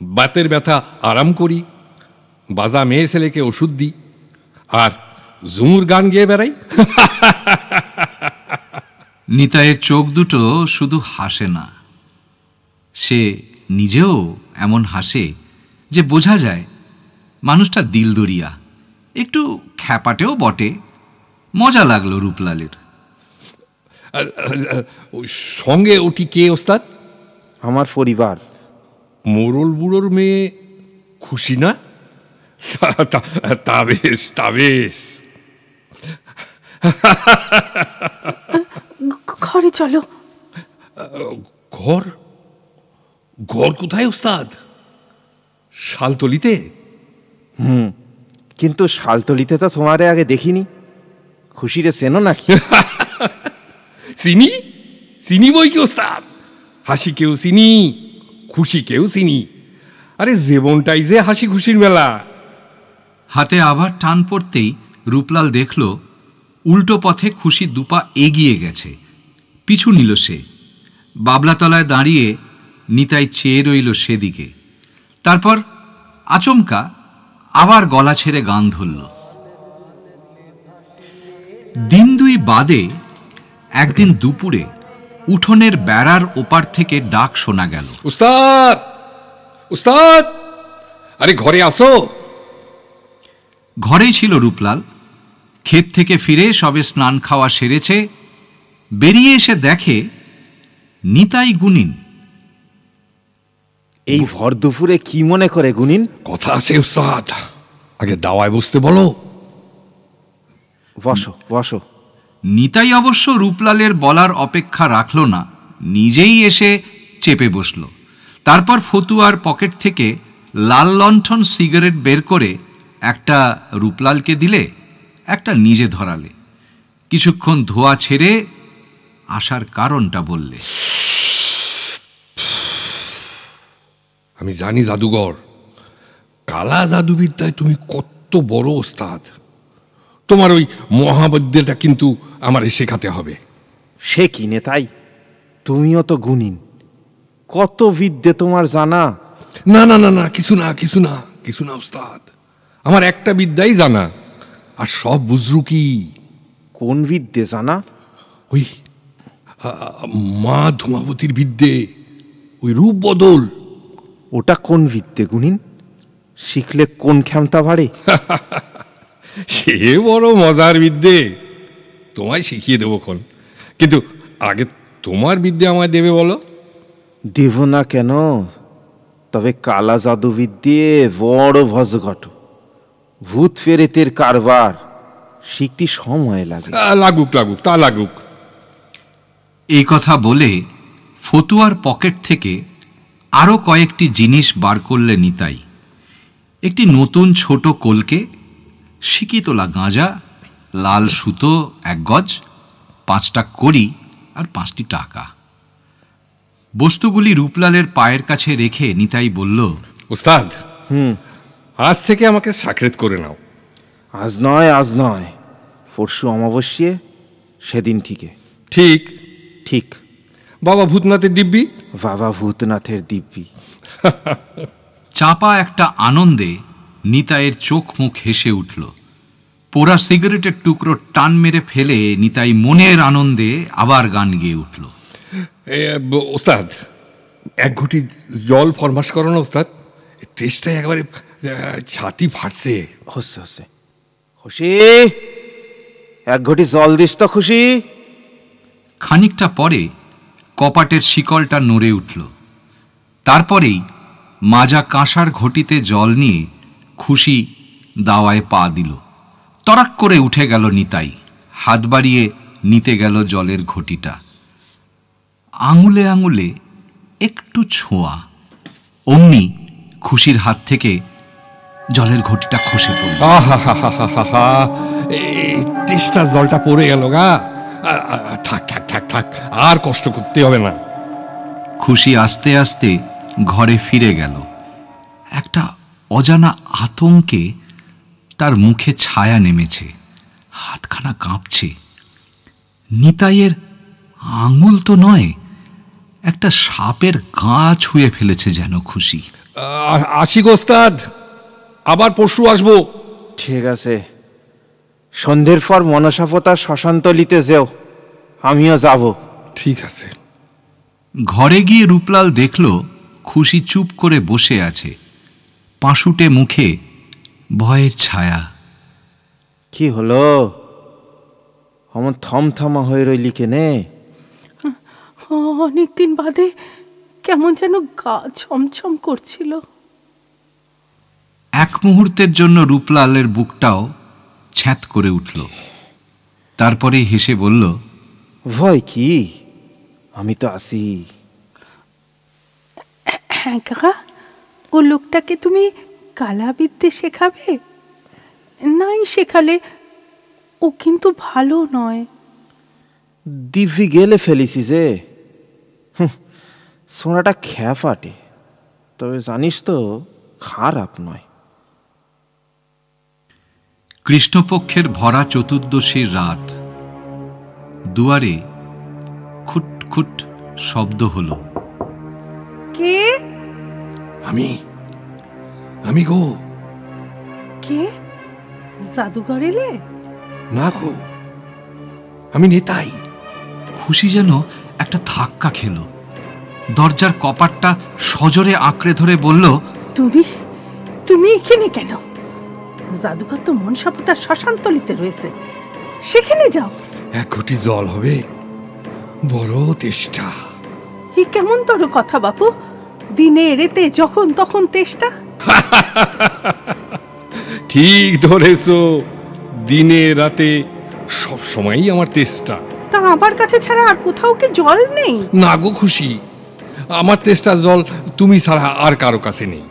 বাতের ব্যথা আরাম করি, বাজা মেয়ে ছেলেকে ওষুধ দিই, আর ঝুমুর গান গেয়ে বেড়াই। নিতাইয়ের চোখ দুটো শুধু হাসে না, সে নিজেও এমন হাসে যে বোঝা যায় মানুষটা দিলদরিয়া, একটু খ্যাপাটেও বটে। মজা লাগলো রূপলালের। ওই সঙ্গে ওটি কে ওস্তাদ? আমার পরিবার। মোরল বুড়োর মেয়ে খুশি না? তা বেশ, তা বেশ। ঘরে চলো। ঘর? ঘর কোথায় ওস্তাদ? শালতলিতে? কিন্তু শালতলিতে তো তোমারে আগে দেখিনি। খুশিরে চেনো নাকি? চিনি, চিনি বই কি ওস্তাদ। হাসি কেউ চিনি, খুশি কেউ চিনি। আরে জীবনটাই যে হাসি খুশির মেলা। হাতে আবার টান পড়তেই রূপলাল দেখল উল্টো পথে খুশি দুপা এগিয়ে গেছে। পিছু নিল সে। বাবলাতলায় দাঁড়িয়ে নিতাই চেয়ে রইল সেদিকে। তারপর আচমকা আবার গলা ছেড়ে গান ধরল। দিন দুই বাদে একদিন দুপুরে উঠোনের বেড়ার ওপার থেকে ডাক শোনা গেল, উস্তাদ, উস্তাদ, আরে ঘরে আসো। ঘরেই ছিল রূপলাল। ক্ষেত থেকে ফিরে সবে স্নান খাওয়া সেরেছে। বেরিয়ে এসে দেখে নিতাই গুণিন। এই ভর দুপুরে কি মনে করে গুণিন? কথা আছে উস্তাদ, আগে দাওয়ায় বসতে বলো। বসো বসো। নিতাই অবশ্য রূপলালের বলার অপেক্ষা রাখল না, নিজেই এসে চেপে বসল। তারপর ফতুয়ার পকেট থেকে লাল লণ্ঠন সিগারেট বের করে একটা রূপলালকে দিলে, একটা নিজে ধরালে। কিছুক্ষণ ধোয়া ছেড়ে আসার কারণটা বললে। আমি জানি জাদুঘর, কালা জাদুবিদ্যায় তুমি কত বড় ওস্তাদ। তোমার ওই মহাবিদ্যাটা কিন্তু আমার শেখাতে হবে। সে কি নেতাই, তুমিও তো গুণিন, কত বিদ্যে তোমার জানা। না না না না, কিছু না, কিছু না, কিছু না ওস্তাদ। আমার একটা বিদ্যাই জানা, আর সব বুঝরু কি। কোন বিদ্যে জানা? ওই মা ধূমাবতীর বিদ্যে, ওই রূপ বদল। ওটা কোন বিদ্যে গুণিন? শিখলে কোন ক্ষমতা বাড়ে? সে বড় মজার বিদ্যে, তোমায় শিখিয়ে দেবো খন। কিন্তু আগে তোমার বিদ্যে আমায় দেবে বলো। দেব না কেন, তবে কালা জাদু বিদ্যে বড় ভজঘট, ভূত ফেরেতের কারবার, শিখতে সময় লাগে। লাগুক লাগুক, তা লাগুক। এই কথা বলে ফতুয়ার পকেট থেকে আরও কয়েকটি জিনিস বার করলে নিতাই। একটি নতুন ছোট কলকে, সিকিতলা গাঁজা, লাল সুতো 1 গজ, 5টা কড়ি আর 5টি টাকা। বস্তুগুলি রূপলালের পায়ের কাছে রেখে নিতাই বলল, ওস্তাদ, আজ থেকে আমাকে সাকরেত করে নাও। আজ নয়, আজ নয়, পরশু অমাবস্যে, সেদিন ঠিকে। ঠিক ঠিক। বাবা ভূতনাথের দিব্যি। বাবা ভূতনাথের দিব্যি। চাপা একটা আনন্দে নিতাইয়ের চোখ মুখ হেসে উঠল। পোড়া সিগারেটের টুকরো টান মেরে ফেলে নিতাই মনের আনন্দে আবার গান গেয়ে উঠল। ওস্তাদ, 1 ঘটি জল ফরমাস করো না ওস্তাদ। তেষ্টায় একেবারে ছাতি ফাটছে। হচ্ছে হচ্ছে। খুশি, 1 ঘটি জল দিস তো খুশি। খানিকটা পরে কপাটের শিকলটা নড়ে উঠল। তারপরেই মাজা কাঁসার ঘটিতে জল নিয়ে খুশি দাওয়ায় পা দিল। তরাক করে উঠে গেল নিতাই, হাত বাড়িয়ে নিতে গেল জলের ঘটিটা। আঙুলে আঙুলে একটু ছোঁয়া, অমনি খুশির হাত থেকে জলের ঘটিটা খসে পড়ল। তেষ্টা জলটা পড়ে গেল গা। থাক থাক থাক থাক, আর কষ্ট করতে হবে না। খুশি আস্তে আস্তে ঘরে ফিরে গেল। একটা অজানা আতঙ্কে তার মুখে ছায়া নেমেছে। হাতখানা কাঁপছে। নিতাইয়ের আঙুল তো নয়, একটা সাপের গা ছুঁয়ে ফেলেছে যেন খুশি। আসি গো ওস্তাদ, আবার পরশু আসবো। ঠিক আছে, সন্ধ্যের পর মনসাপতা শ্মশানতলিতে যেও, আমিও যাব। ঠিক আছে। ঘরে গিয়ে রূপলাল দেখল খুশি চুপ করে বসে আছে, পাঁশুটে মুখে ভয়ের ছায়া। কি হলো, অমন থমথমা হয়ে রইলি কেনে? অনেকদিন বাদে কেমন যেন গা ছমছম করছিল। এক মুহূর্তের জন্য রূপলালের বুকটাও ছ্যাঁত করে উঠল। তারপরে হেসে বলল, ভয় কি, আমি তো আছি। হ্যাঁ কাকা, ও লোকটাকে তুমি কালাবিদ্যে শেখাবে? নাই শেখালে ও কিন্তু ভালো নয়। দিব্যি গেলে ফেলিছি যে, সোনাটা খেয়া ফাটে, তবে জানিস তো খারাপ নয়। কৃষ্ণপক্ষের ভরা চতুর্দশীর রাত। দুয়ারে খুট খুট শব্দ হল। কে? আমি গো। কে? জাদুঘর এলে? না গো, আমি নিতাই। খুশি যেন একটা ধাক্কা খেল। দরজার কপাটটা সজোরে আঁকড়ে ধরে বলল, তুমি তুমি এখানে কেন? জাদুঘর তো মনসাপতার শ্মশানতলিতে রয়েছে, সেখানে যাও। এক ঘটি জল হবে, বড় তেষ্টা। এ কেমন তোর কথা বাপু, দিনে রেতে যখন তখন তেষ্টা। ঠিক ধরেছো, দিনে রাতে সব সময়ই আমার তেষ্টা। তা আমার কাছে ছাড়া আর কোথাও কি জল নেই? না গো খুশি, আমার তেষ্টার জল তুমি ছাড়া আর কারো কাছে নেই।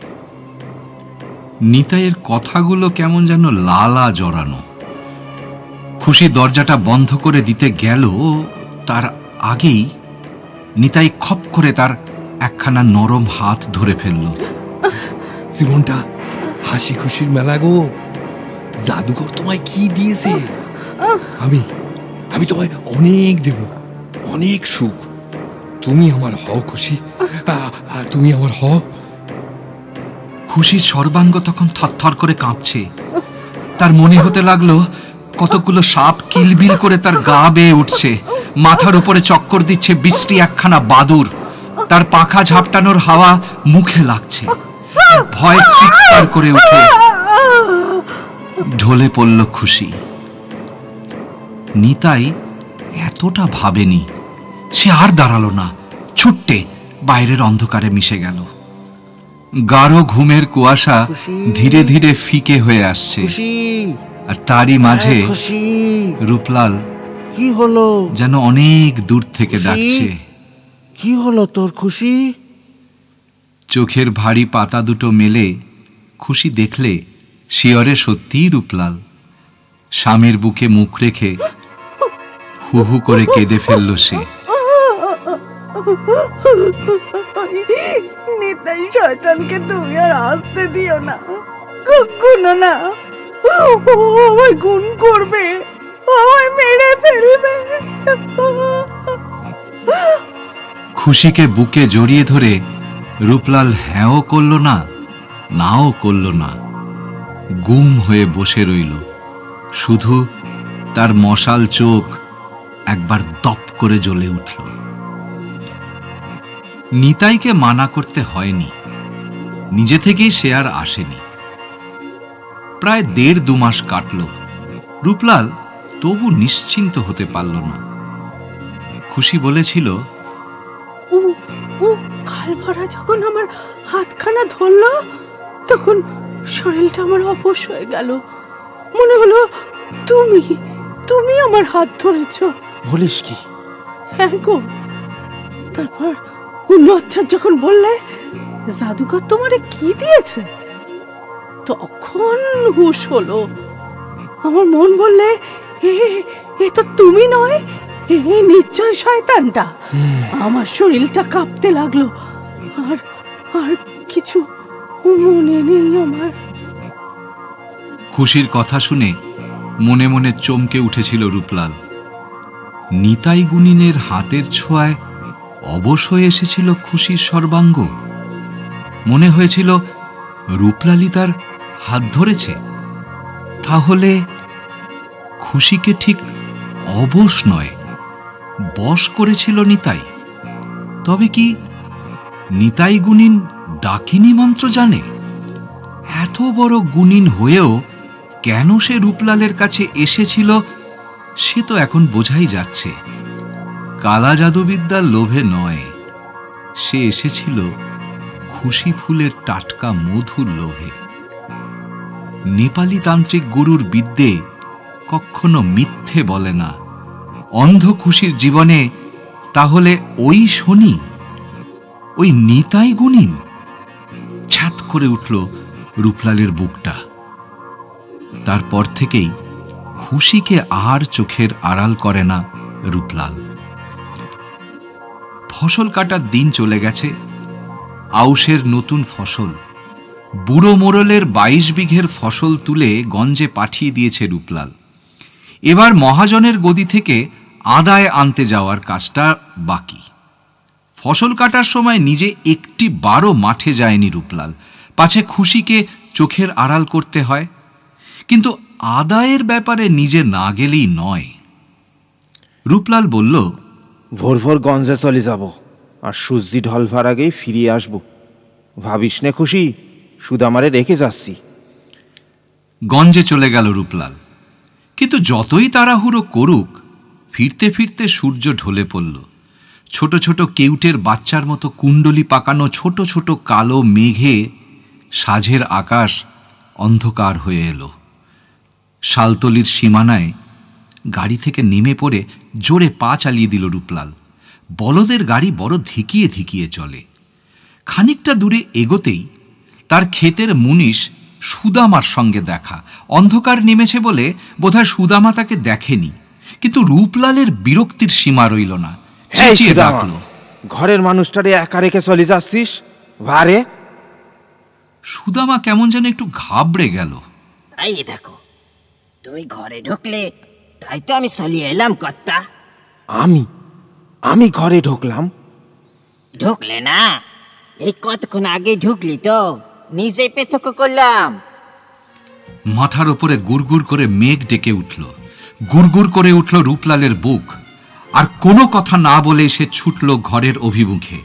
নিতাইয়ের কথাগুলো কেমন যেন লালা জড়ানো। খুশি দরজাটা বন্ধ করে দিতে গেল, তার আগেই নিতাই খপ করে তার একখানা নরম হাত ধরে ফেলল। জীবনটা হাসি খুশির মেলা গো, জাদুঘর তোমায় কি দিয়েছে? আমি তোমায় অনেক দেব, অনেক সুখ। তুমি আমার হও খুশি, তুমি আমার হও। খুশির সর্বাঙ্গ তখন থরথর করে কাঁপছে। তার মনে হতে লাগলো কতগুলো সাপ কিলবিল করে তার গা বেয়ে উঠছে, মাথার উপরে চক্কর দিচ্ছে বিশ্রী একখানা বাদুর, তার পাখা ঝাপটানোর হাওয়া মুখে লাগছে। ভয় চিৎকার করে উঠে ঢলে পড়ল খুশি। নিতাই এতটা ভাবেনি। সে আর দাঁড়ালো না, ছুট্টে বাইরের অন্ধকারে মিশে গেল। গাঢ় ঘুমের কুয়াশা ধীরে ধীরে ফিকে হয়ে আসছে, আর তারই মাঝে রূপলাল কি হলো যেন অনেক দূর থেকে ডাকছে। কি হলো তোর খুশি? চোখের ভারী পাতা দুটো মেলে খুশি দেখলে শিয়রে সত্যিই রূপলাল। স্বামীর বুকে মুখ রেখে হু হু করে কেঁদে ফেলল সে। নিতাই শয়তানকে তুমি আর আসতে দিও না, কখনো না। ও আমায় খুন করবে, আমায় মেরে ফেলবে। খুশিকে বুকে জড়িয়ে ধরে রূপলাল হ্যাঁও করল না, নাও করল না, গুম হয়ে বসে রইল। শুধু তার মশাল চোখ একবার দপ করে জ্বলে উঠল। নিতাইকে মানা করতে হয়নি, নিজে থেকেই সে আর আসেনি। প্রায় 1.5-2 মাস কাটল। রূপলাল তবু নিশ্চিন্ত হতে পারল না। খুশি বলেছিল, ও কাল ভরা যখন আমার হাতখানা ধরল, তখন শরীরটা আমার অবশ হয়ে গেল। মনে হলো তুমি আমার হাত ধরেছ। বলিস কি? হ্যাঁ গো। তারপর লজ্জার যখন বললে জাদুঘর তোমারে কি দিয়েছে, তখন হুঁশ হলো। আমার মন বললে এ তো তুমি নয়, এ নিশ্চয় শয়তানটা। আমার শরীরটা কাঁপতে লাগলো, আর কিছু মনে নেই আমার। খুশির কথা শুনে মনে মনে চমকে উঠেছিল রূপলাল। নিতাই গুণিনের হাতের ছোঁয়ায় অবশ্যই এসেছিল খুশির সর্বাঙ্গ। মনে হয়েছিল রূপলালই তার হাত ধরেছে। তাহলে খুশিকে ঠিক অবশ নয়, বশ করেছিল নিতাই। তবে কি নিতাই গুণিন ডাকিনী মন্ত্র জানে? এত বড় গুণিন হয়েও কেন সে রূপলালের কাছে এসেছিল সে তো এখন বোঝাই যাচ্ছে। কালা জাদুবিদ্যার লোভে নয়, সে এসেছিল খুশি ফুলের টাটকা মধুর লোভে। নেপালি তান্ত্রিক গুরুর বিদ্যে কখনো মিথ্যে বলে না। অন্ধ খুশির জীবনে তাহলে ওই শনি, ওই নিতাই গুণিন? ছাত করে উঠল রূপলালের বুকটা। তারপর থেকেই খুশিকে আর চোখের আড়াল করে না রূপলাল। ফসল কাটার দিন চলে গেছে। আউশের নতুন ফসল, বুড়ো মোড়লের 22 বিঘের ফসল তুলে গঞ্জে পাঠিয়ে দিয়েছে রূপলাল। এবার মহাজনের গদি থেকে আদায় আনতে যাওয়ার কাজটা বাকি। ফসল কাটার সময় নিজে একটি বারও মাঠে যায়নি রূপলাল, পাছে খুশিকে চোখের আড়াল করতে হয়। কিন্তু আদায়ের ব্যাপারে নিজে না গেলেই নয়। রূপলাল বলল, ভোর ভোর গঞ্জে চলে যাব, আর সূর্যি ঢলবার আগেই ফিরিয়ে আসব। ভাবিস নে খুশি, সুদামারে রেখে যাচ্ছি। গঞ্জে চলে গেল রূপলাল। কিন্তু যতই তাড়াহুড়ো করুক, ফিরতে ফিরতে সূর্য ঢলে পড়ল। ছোট ছোট কেউটের বাচ্চার মতো কুণ্ডলি পাকানো ছোট ছোট কালো মেঘে সাঁঝের আকাশ অন্ধকার হয়ে এলো। শালতলির সীমানায় গাড়ি থেকে নেমে পড়ে জোরে পা চালিয়ে দিল রূপলাল। বলদের গাড়ি বড় ধিকিয়ে ধিকিয়ে চলে। খানিকটা দূরে এগোতেই তার ক্ষেতের মুনিশ সুদামার সঙ্গে দেখা। অন্ধকার নেমেছে বলে বোধহয় সুদামা তাকে দেখেনি, কিন্তু রূপলালের বিরক্তির সীমা রইল না। চেঁচিয়ে ডাকলো, ঘরের মানুষটারে একা রেখে চলে যাচ্ছিস ভারে? সুদামা কেমন যেন একটু ঘাবড়ে গেল। এই দেখো, তুমি ঘরে ঢুকলে, তাই তো আমি চলিয়ে এলাম কর্তা। আমি ঘরে ঢুকলাম? ঢুকলে না, এই কতক্ষণ আগে ঢুকলি তো, নিজে পেথক করলাম। মাথার ওপরে গুড়গুড় করে মেঘ ডেকে উঠল। গুড়গুড় করে উঠল রূপলালের বুক। আর কোনো কথা না বলে সে ছুটল ঘরের অভিমুখে।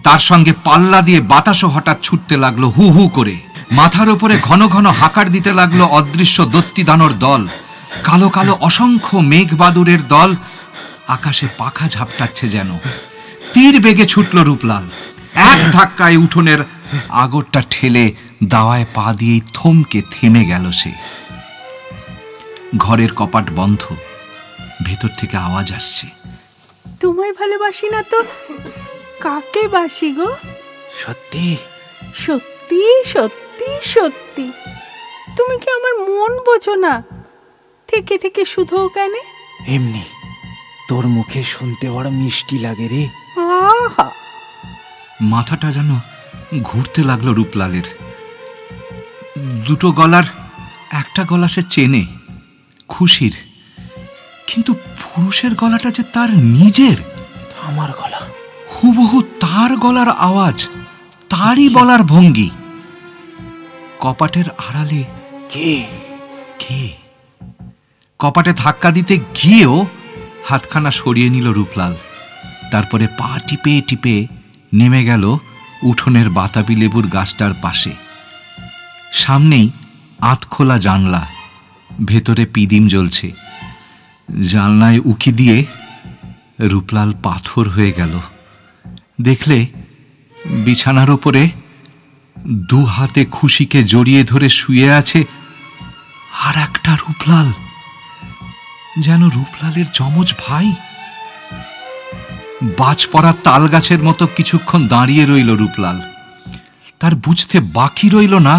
তার সঙ্গে পাল্লা দিয়ে বাতাসও হঠাৎ ছুটতে লাগলো হু হু করে। মাথার ওপরে ঘন ঘন হাঁকার দিতে লাগলো অদৃশ্য দত্তিদানোর দল। কালো কালো অসংখ্য মেঘ বাদুরের দল আকাশে পাখা ঝাপটাচ্ছে যেন। তীর বেগে ছুটল রূপলাল। এক ধাক্কায় উঠোনের আগরটা ঠেলে দাওয়ায় পা দিয়েই থমকে থেমে গেল সে। ঘরের কপাট বন্ধ, ভেতর থেকে আওয়াজ আসছে, তোমায় ভালোবাসি না তো কাকে বাসি গো? সত্যি সত্যি সত্যি সত্যি। তুমি কি আমার মন বোঝো না? থেকে থেকে শুধু কেন? এমনি তোর মুখে শুনতে বড় মিষ্টি লাগে রে। আহা, মাথাটা যেন ঘুরতে লাগলো রূপলালের। দুটো গলার একটা গলা সে চেনে, খুশির, কিন্তু পুরুষের গলাটা যে তার নিজের। আমার গলা হুবহু তার গলার আওয়াজ, তারই বলার ভঙ্গি। কপাটের আড়ালে কে? কে? কপাটে ধাক্কা দিতে গিয়েও হাতখানা সরিয়ে নিল রূপলাল। তারপরে পা টিপে টিপে নেমে গেল উঠোনের বাতাবি লেবুর গাছটার পাশে। সামনেই আতখোলা জানলা, ভেতরে পিদিম জ্বলছে। জানলায় উকি দিয়ে রূপলাল পাথর হয়ে গেল। দেখলে বিছানার ওপরে দু হাতে খুশিকে জড়িয়ে ধরে শুয়ে আছে আর একটা রূপলাল, যেন রূপলালের যমজ ভাই। বাজ পড়া তাল গাছের মতো কিছুক্ষণ দাঁড়িয়ে রইল রূপলাল। তার বুঝতে বাকি রইল না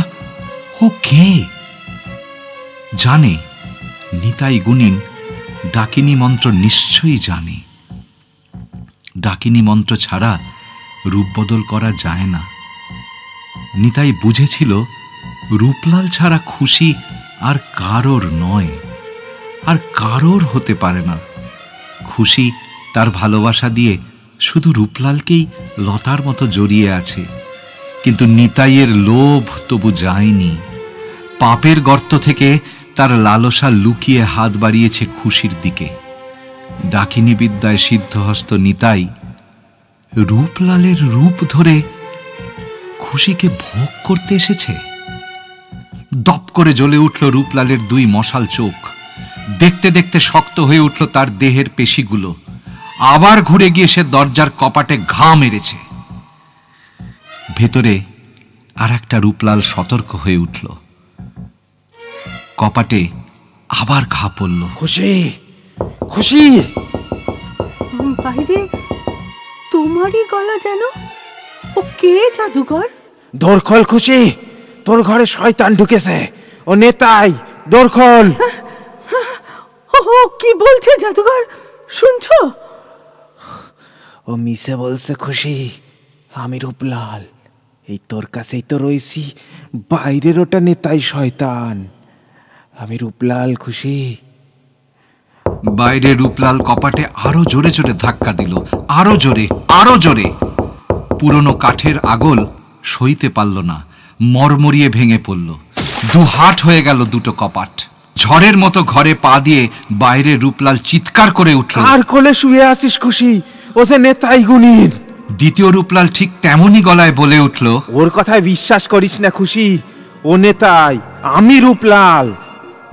ও কে। জানে নিতাই গুণিন ডাকিনী মন্ত্র নিশ্চয়ই জানে। ডাকিনী মন্ত্র ছাড়া রূপ বদল করা যায় না। নিতাই বুঝেছিল রূপলাল ছাড়া খুশি আর কারোর নয়। আর কারোর হতে পারে না। খুশি তার ভালোবাসা দিয়ে শুধু রূপলালকেই লতার মতো জড়িয়ে আছে, কিন্তু নিতাইয়ের লোভ তবু যায়নি। পাপের গর্ত থেকে তার লালসা লুকিয়ে হাত বাড়িয়েছে খুশির দিকে। ডাকিনী বিদ্যায় সিদ্ধহস্ত নিতাই রূপলালের রূপ ধরে খুশিকে ভোগ করতে এসেছে। দপ করে জ্বলে উঠল রূপলালের দুই মশাল চোখ। দেখতে দেখতে শক্ত হয়ে উঠল তার দেহের পেশিগুলো। আবার ঘুরে গিয়ে সে দরজার কপাটে ঘা মেরেছে। ভেতরে আর একটা রূপলাল সতর্ক হয়ে উঠল। কপাটে আবার ঘা পড়ল। খুশি, খুশি! বাইরে তোমারই গলা যেন। ও কে জাদুঘর? দোরখল খুশি, তোর ঘরে শয়তান ঢুকেছে। ও নেতাই, দোরখল। ও কি বলছে জাদুঘর? শুনছো? ও মিশে বলছে খুশি, আমি রূপলাল। এই তোর কাছেই তো রয়েছি। বাইরের ওটা নেতাই শয়তান, আমি রূপলাল। খুশি। বাইরে রূপলাল কপাটে আরো জোরে জোরে ধাক্কা দিল, আরো জোরে, আরো জোরে। পুরনো কাঠের আগল সইতে পারল না, মরমরিয়ে ভেঙে পড়ল। দুহাট হয়ে গেল দুটো কপাট। ঝড়ের মতো ঘরে পা দিয়ে বাইরে রূপলাল চিৎকার করে উঠল, আর কোলে শুয়ে আসিস খুশি? ও যে নেতাই গুণীন। দ্বিতীয় রূপলাল ঠিক তেমনই গলায় বলে উঠল, ওর কথায় বিশ্বাস করিস না খুশি, ও নেতাই, আমি রূপলাল।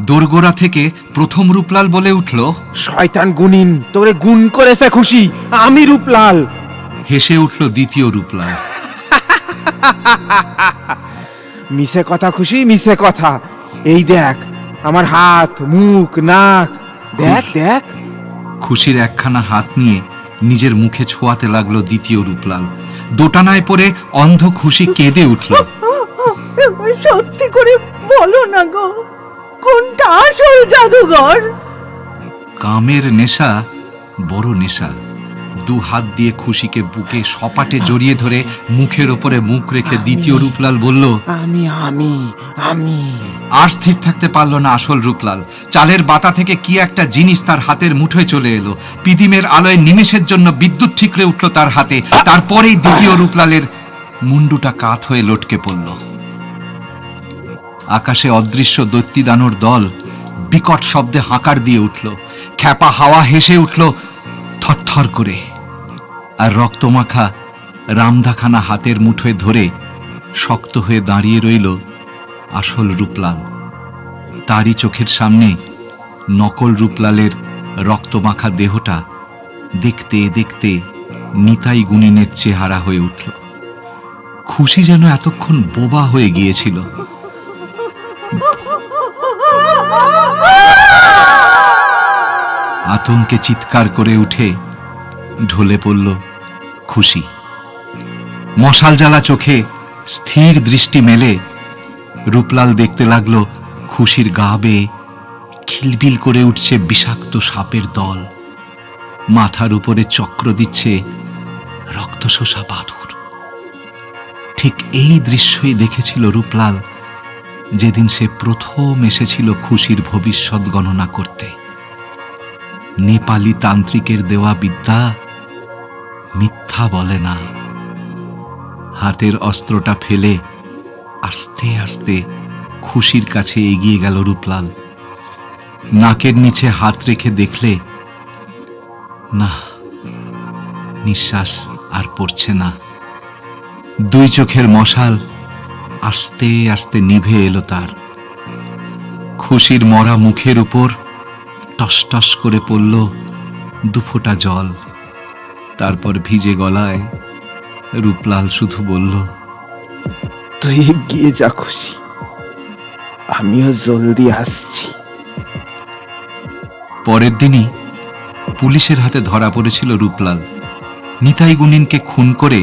দোরগোড়া থেকে প্রথম রূপলাল বলে উঠল, শয়তান গুণীন তোরে গুণ করেছে খুশি, আমি রূপলাল। হেসে উঠল দ্বিতীয় রূপলাল। মিছে কথা খুশি, মিছে কথা। এই দেখ আমার হাত, মুখ, নাক, দেখ দেখ। খুশির একখানা হাত নিয়ে নিজের মুখে ছোঁয়াতে লাগলো দ্বিতীয় রূপলাল। দোটানায় পড়ে অন্ধ খুশি কেঁদে উঠল। সত্যি করে বলো না গো, কোনটা আসল জাদুঘর? কামের নেশা বড় নেশা। দু হাত দিয়ে খুশিকে বুকে সপাটে জড়িয়ে ধরে মুখের ওপরে মুখ রেখে দ্বিতীয় রূপলাল বলল, আমি আমি আমি। আর স্থির থাকতে পারল না আসল রূপলাল। চালের বাতা থেকে কি একটা জিনিস তার হাতের মুঠোয় চলে এলো। পিদিমের আলোয় নিমেষের জন্য বিদ্যুৎ ঠিকরে উঠল তার হাতে। তারপরেই দ্বিতীয় রূপলালের মুন্ডুটা কাত হয়ে লটকে পড়ল। আকাশে অদৃশ্য দৈত্যদানর দল বিকট শব্দে হাঁকার দিয়ে উঠল। খ্যাপা হাওয়া হেসে উঠল থরথর করে। আর রক্তমাখা রামদাখানা হাতের মুঠোয় ধরে শক্ত হয়ে দাঁড়িয়ে রইল আসল রূপলাল। তারই চোখের সামনে নকল রূপলালের রক্তমাখা দেহটা দেখতে দেখতে নিতাই গুণিনের চেহারা হয়ে উঠল। খুশি যেন এতক্ষণ বোবা হয়ে গিয়েছিল। আতঙ্কে চিৎকার করে উঠে ঢলে পড়ল খুশি। মশাল জ্বালা চোখে স্থির দৃষ্টি মেলে রূপলাল দেখতে লাগলো খুশির গা বেয়ে খিলবিল করে উঠছে বিষাক্ত সাপের দল। মাথার উপরে চক্র দিচ্ছে রক্তশোষা বাদুড়। ঠিক এই দৃশ্যই দেখেছিল রূপলাল যেদিন সে প্রথম এসেছিল খুশির ভবিষ্যৎ গণনা করতে। নেপালি তান্ত্রিকের দেওয়া বিদ্যা মিথ্যা বলে না। হাতের অস্ত্রটা ফেলে আস্তে আস্তে খুশির কাছে এগিয়ে গেল রূপলাল। নাকের নিচে হাত রেখে দেখলে না, নিঃশ্বাস আর পড়ছে না। দুই চোখের মশাল আস্তে আস্তে নিভে এলো তার। খুশির মরা মুখের উপর টস টস করে পড়ল দুফোঁটা জল। তারপর ভিজে গলায় রূপলাল শুধু বলল, তুই এগিয়ে যা খুশি, আমিও জলদি আসছি। পরের দিনই পুলিশের হাতে ধরা পড়েছিল রূপলাল। নিতাই গুণিনকে খুন করে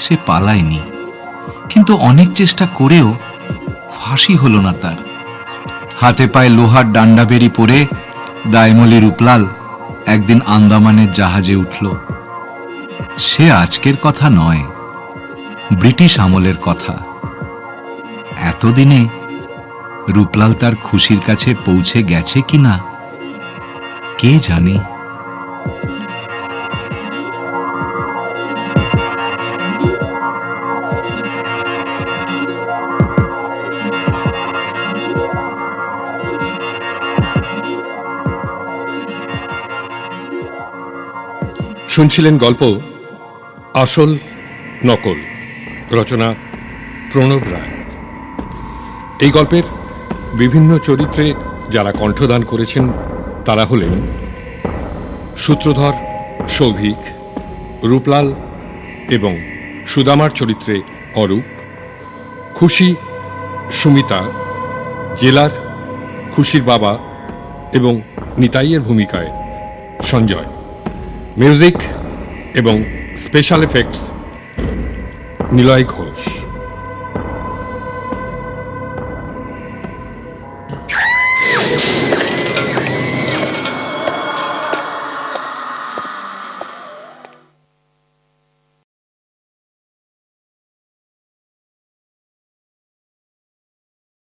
সে পালায়নি, কিন্তু অনেক চেষ্টা করেও ফাঁসি হলো না তার। হাতে পায়ে লোহার ডান্ডা বেরি পরে দায়মলি রূপলাল একদিন আন্দামানের জাহাজে উঠল। সে আজকের কথা নয়, ব্রিটিশ আমলের কথা। এতদিনে রূপলাল তার খুশির কাছে পৌঁছে গেছে কিনা কে জানে। শুনছিলেন গল্প আসল নকল, রচনা প্রণব রায়। এই গল্পের বিভিন্ন চরিত্রে যারা কণ্ঠদান করেছেন তারা হলেন সূত্রধর সৌভিক, রূপলাল এবং সুদামার চরিত্রে অরূপ, খুশি সুমিতা, জেলার খুশির বাবা এবং নিতাইয়ের ভূমিকায় সঞ্জয়। মিউজিক এবং স্পেশাল এফেক্টস নিলয় ঘোষ।